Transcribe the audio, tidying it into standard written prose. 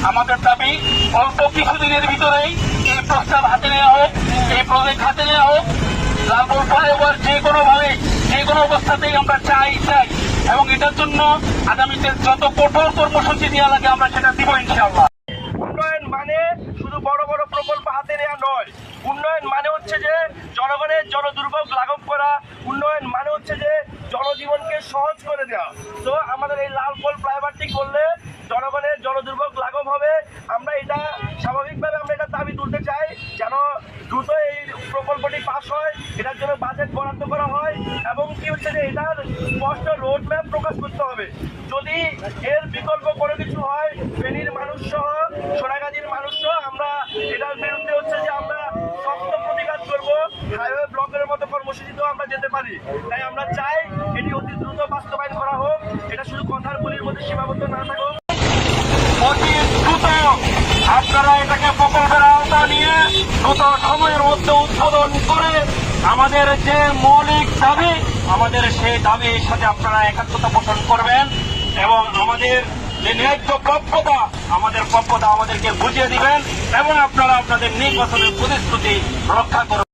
আমাদের দাবি অল্প কিছুদিনের ভিতরেই এই প্রস্তাব হাতে নেওয়া হোক, এই প্রজেক্ট হাতে নেওয়া হোক। লালপুর ফ্লাইওভার যে কোনোভাবে যে কোনো অবস্থাতেই আমরা চাই এবং এটার জন্য আগামীতে যত কঠোর কর্মসূচি দেওয়া লাগে আমরা সেটা দিব ইনশাআল্লাহ। উন্নয়ন মানে শুধু বড় বড় প্রকল্প হাতে নেওয়া নয়। উন্নয়ন মানে হচ্ছে যে জনগণের জনদুর্ভোগ লাঘব করা। উন্নয়ন মানে হচ্ছে যে জনজীবনকে সহজ করে দেওয়া। তো আমাদের এই লালপুর ফ্লাইওভারটি করলে জনগণের জনদুর্ভোগ লাঘব হবে। আমরা এটা স্বাভাবিকভাবে আমরা এটা দাবি তুলতে চাই যেন দ্রুত এই প্রকল্পটি পাস হয়, এটার জন্য বাজেট বরাদ্দ করা হয় এবং কি হচ্ছে যে এটার স্পষ্ট রোড ম্যাপ প্রকাশ করতে হবে। যদি এর বিকল্প কোনো কিছু হয়, ফেনীর মানুষ সহ সোনাগাজীর মানুষ সহ আমরা এটার বিরুদ্ধে হচ্ছে যে আমরা শক্ত প্রতিবাদ করব। হাইওয়ে ব্লকের মতো কর্মসূচিতেও আমরা যেতে পারি। তাই আমরা চাই এটি অতি দ্রুত বাস্তবায়ন করা হোক, এটা শুধু কথার বলির মধ্যে সীমাবদ্ধ না থাকুক। অতি দ্রুত আপনারা এটাকে প্রকল্পের আওতা নিয়ে দ্রুত সময়ের মধ্যে উদ্বোধন করে আমাদের যে মৌলিক দাবি, আমাদের সেই দাবির সাথে আপনারা একাত্মতা পোষণ করবেন এবং আমাদের যে ন্যায্য প্রাপ্যতা, আমাদের প্রাপ্যতা আমাদেরকে বুঝিয়ে দিবেন এবং আপনারা আপনাদের নির্বাচনের প্রতিশ্রুতি রক্ষা করবেন।